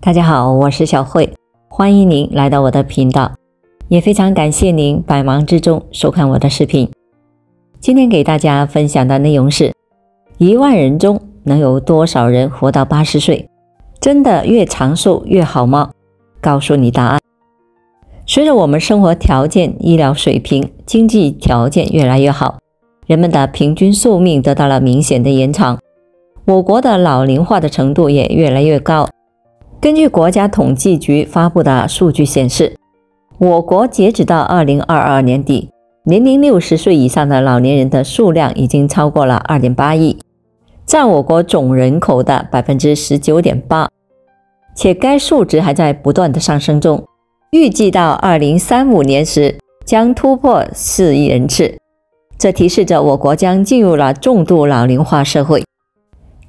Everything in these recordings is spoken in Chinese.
大家好，我是小慧，欢迎您来到我的频道，也非常感谢您百忙之中收看我的视频。今天给大家分享的内容是1万人中能有多少人活到80岁？真的越长寿越好吗？告诉你答案。随着我们生活条件、医疗水平、经济条件越来越好，人们的平均寿命得到了明显的延长，我国的老龄化的程度也越来越高。根据国家统计局发布的数据显示，我国截止到2022年底，年龄60岁以上的老年人的数量已经超过了 2.8 亿，占我国总人口的 19.8%， 且该数值还在不断的上升中，预计到2035年时将突破4亿人次，这提示着我国将进入了重度老龄化社会。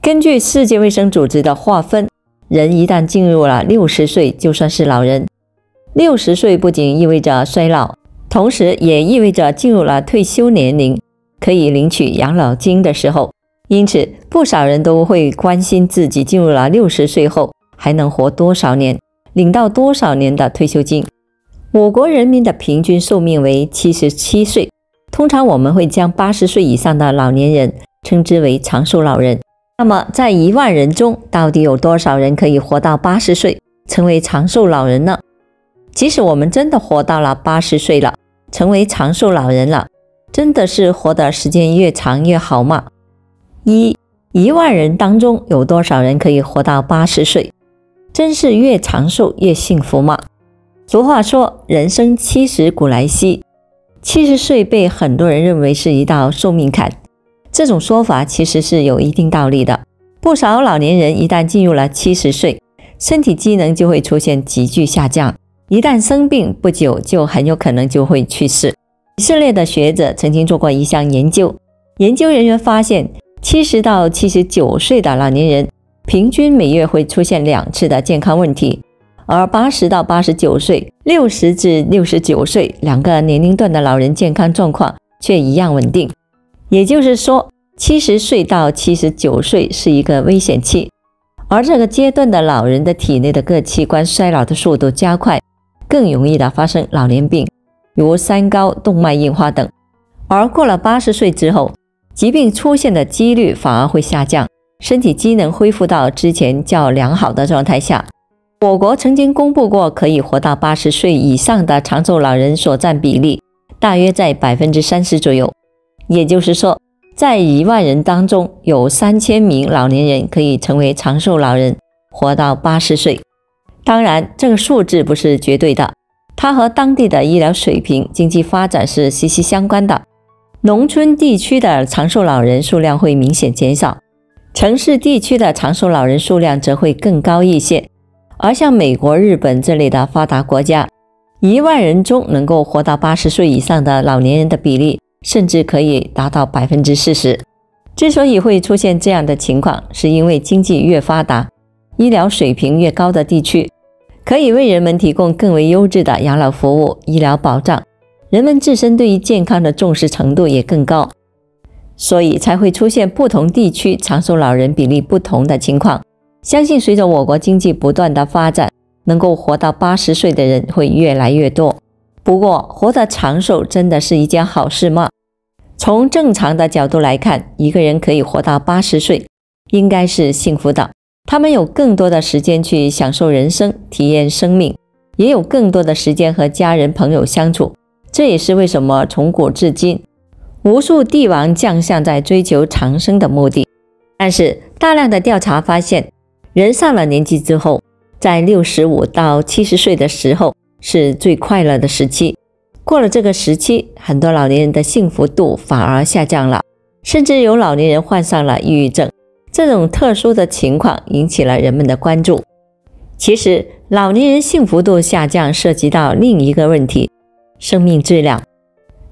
根据世界卫生组织的划分，人一旦进入了60岁就算是老人。60岁不仅意味着衰老，同时也意味着进入了退休年龄，可以领取养老金的时候。因此不少人都会关心自己进入了60岁后还能活多少年，领到多少年的退休金。我国人民的平均寿命为77岁，通常我们会将80岁以上的老年人称之为长寿老人。那么在1万人中，到底有多少人可以活到80岁，成为长寿老人呢？即使我们真的活到了80岁了，成为长寿老人了，真的是活的时间越长越好吗？1万人当中有多少人可以活到80岁？真是越长寿越幸福吗？俗话说，人生70古来稀，70岁被很多人认为是一道寿命坎。这种说法其实是有一定道理的。不少老年人一旦进入了70岁，身体机能就会出现急剧下降，一旦生病不久就很有可能就会去世。以色列的学者曾经做过一项研究，研究人员发现70到79岁的老年人平均每月会出现2次的健康问题，而80到89岁、60至69岁两个年龄段的老人健康状况却一样稳定。也就是说，70岁到79岁是一个危险期，而这个阶段的老人的体内的各器官衰老的速度加快，更容易的发生老年病，如三高、动脉硬化等。而过了80岁之后，疾病出现的几率反而会下降，身体机能恢复到之前较良好的状态下。我国曾经公布过可以活到80岁以上的长寿老人所占比例，大约在 30% 左右。也就是说，在1万人当中有3000名老年人可以成为长寿老人，活到80岁。当然，这个数字不是绝对的，它和当地的医疗水平、经济发展是息息相关的。农村地区的长寿老人数量会明显减少，城市地区的长寿老人数量则会更高一些。而像美国、日本这类的发达国家，1万人中能够活到80岁以上的老年人的比例甚至可以达到 40%。 之所以会出现这样的情况，是因为经济越发达，医疗水平越高的地区，可以为人们提供更为优质的养老服务、医疗保障，人们自身对于健康的重视程度也更高，所以才会出现不同地区长寿老人比例不同的情况。相信随着我国经济不断的发展，能够活到80岁的人会越来越多。不过，活得长寿真的是一件好事吗？从正常的角度来看，一个人可以活到80岁，应该是幸福的。他们有更多的时间去享受人生，体验生命，也有更多的时间和家人朋友相处。这也是为什么从古至今，无数帝王将相在追求长生的目的。但是，大量的调查发现，人上了年纪之后，在65到70岁的时候是最快乐的时期。过了这个时期，很多老年人的幸福度反而下降了，甚至有老年人患上了抑郁症。这种特殊的情况引起了人们的关注。其实，老年人幸福度下降涉及到另一个问题，生命质量。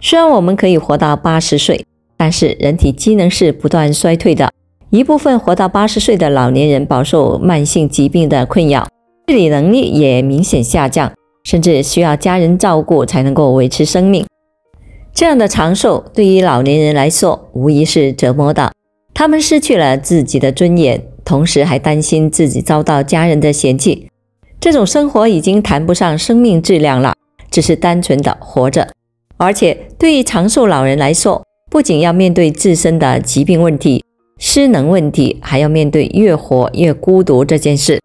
虽然我们可以活到80岁，但是人体机能是不断衰退的。一部分活到80岁的老年人饱受慢性疾病的困扰，自理能力也明显下降，甚至需要家人照顾才能够维持生命。这样的长寿对于老年人来说无疑是折磨的，他们失去了自己的尊严，同时还担心自己遭到家人的嫌弃，这种生活已经谈不上生命质量了，只是单纯的活着。而且对于长寿老人来说，不仅要面对自身的疾病问题、失能问题，还要面对越活越孤独这件事。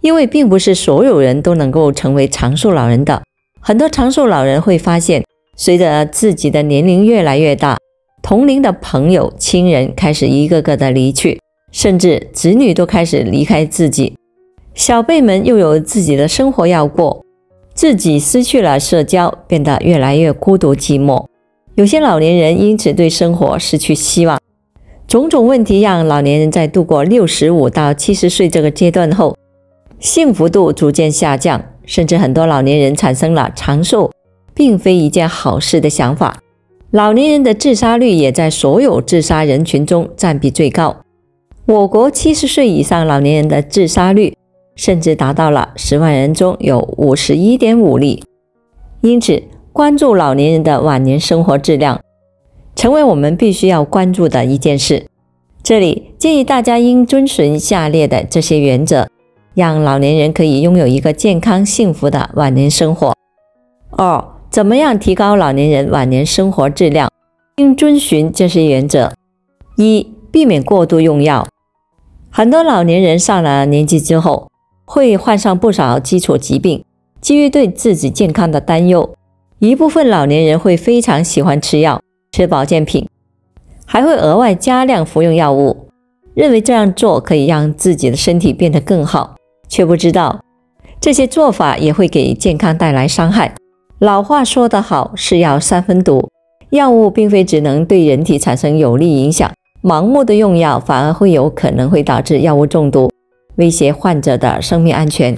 因为并不是所有人都能够成为长寿老人的，很多长寿老人会发现，随着自己的年龄越来越大，同龄的朋友、亲人开始一个个的离去，甚至子女都开始离开自己，小辈们又有自己的生活要过，自己失去了社交，变得越来越孤独寂寞。有些老年人因此对生活失去希望。种种问题让老年人在度过65到70岁这个阶段后，幸福度逐渐下降，甚至很多老年人产生了长寿并非一件好事的想法。老年人的自杀率也在所有自杀人群中占比最高。我国70岁以上老年人的自杀率甚至达到了10万人中有 51.5 例。因此，关注老年人的晚年生活质量，成为我们必须要关注的一件事。这里建议大家应遵循下列的这些原则，让老年人可以拥有一个健康幸福的晚年生活。2. 怎么样提高老年人晚年生活质量？应遵循这些原则。1. 避免过度用药。很多老年人上了年纪之后，会患上不少基础疾病，基于对自己健康的担忧，一部分老年人会非常喜欢吃药、吃保健品，还会额外加量服用药物，认为这样做可以让自己的身体变得更好，却不知道这些做法也会给健康带来伤害。老话说得好，是药3分毒，药物并非只能对人体产生有利影响，盲目的用药反而有可能会导致药物中毒，威胁患者的生命安全。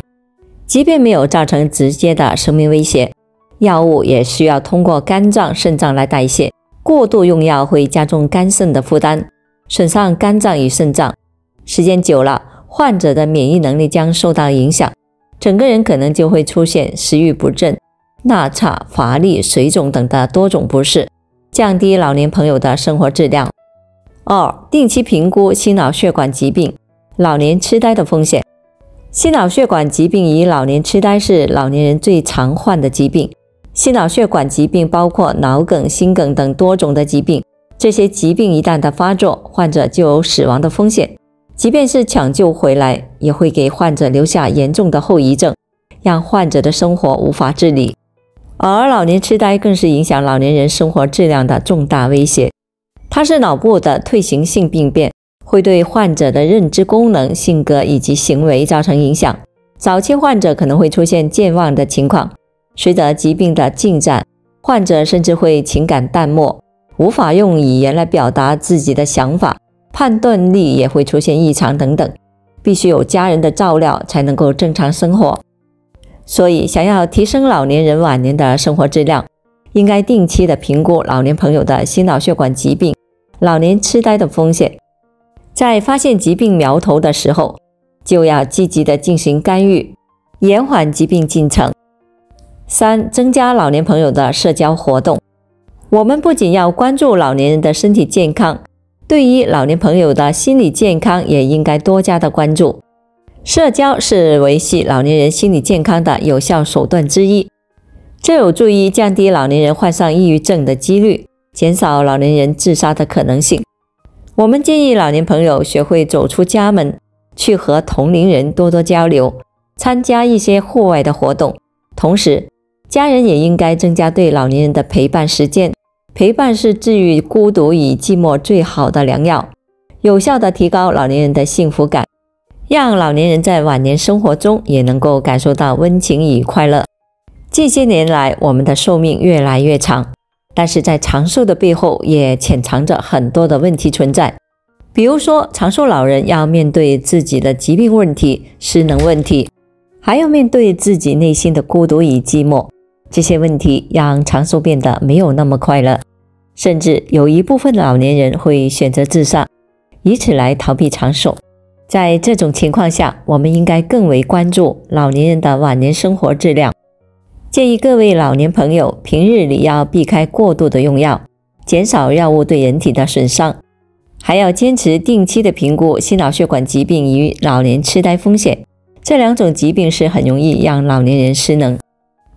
即便没有造成直接的生命威胁，药物也需要通过肝脏、肾脏来代谢，过度用药会加重肝肾的负担，损伤肝脏与肾脏，时间久了，患者的免疫能力将受到影响，整个人可能就会出现食欲不振、纳差、乏力、水肿等的多种不适，降低老年朋友的生活质量。2. 定期评估心脑血管疾病、老年痴呆的风险。心脑血管疾病与老年痴呆是老年人最常患的疾病。心脑血管疾病包括脑梗、心梗等多种的疾病，这些疾病一旦的发作，患者就有死亡的风险，即便是抢救回来，也会给患者留下严重的后遗症，让患者的生活无法自理。而老年痴呆更是影响老年人生活质量的重大威胁。它是脑部的退行性病变，会对患者的认知功能、性格以及行为造成影响。早期患者可能会出现健忘的情况，随着疾病的进展，患者甚至会情感淡漠，无法用语言来表达自己的想法，判断力也会出现异常等等，必须有家人的照料才能够正常生活。所以，想要提升老年人晚年的生活质量，应该定期的评估老年朋友的心脑血管疾病、老年痴呆的风险。在发现疾病苗头的时候，就要积极的进行干预，延缓疾病进程。3. 增加老年朋友的社交活动。我们不仅要关注老年人的身体健康，对于老年朋友的心理健康也应该多加的关注。社交是维系老年人心理健康的有效手段之一，这有助于降低老年人患上抑郁症的几率，减少老年人自杀的可能性。我们建议老年朋友学会走出家门，去和同龄人多多交流，参加一些户外的活动。同时，家人也应该增加对老年人的陪伴时间。陪伴是治愈孤独与寂寞最好的良药，有效地提高老年人的幸福感，让老年人在晚年生活中也能够感受到温情与快乐。近些年来，我们的寿命越来越长，但是在长寿的背后也潜藏着很多的问题存在。比如说，长寿老人要面对自己的疾病问题、失能问题，还要面对自己内心的孤独与寂寞。这些问题让长寿变得没有那么快乐，甚至有一部分老年人会选择自杀，以此来逃避长寿。在这种情况下，我们应该更为关注老年人的晚年生活质量。建议各位老年朋友平日里要避开过度的用药，减少药物对人体的损伤，还要坚持定期的评估心脑血管疾病与老年痴呆风险，这2种疾病是很容易让老年人失能。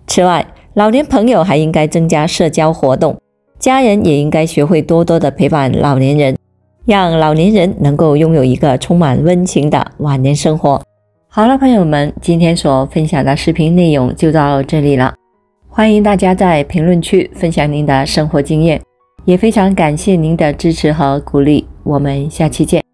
此外，老年朋友还应该增加社交活动，家人也应该学会多多的陪伴老年人，让老年人能够拥有一个充满温情的晚年生活。好了，朋友们，今天所分享的视频内容就到这里了。欢迎大家在评论区分享您的生活经验，也非常感谢您的支持和鼓励。我们下期见。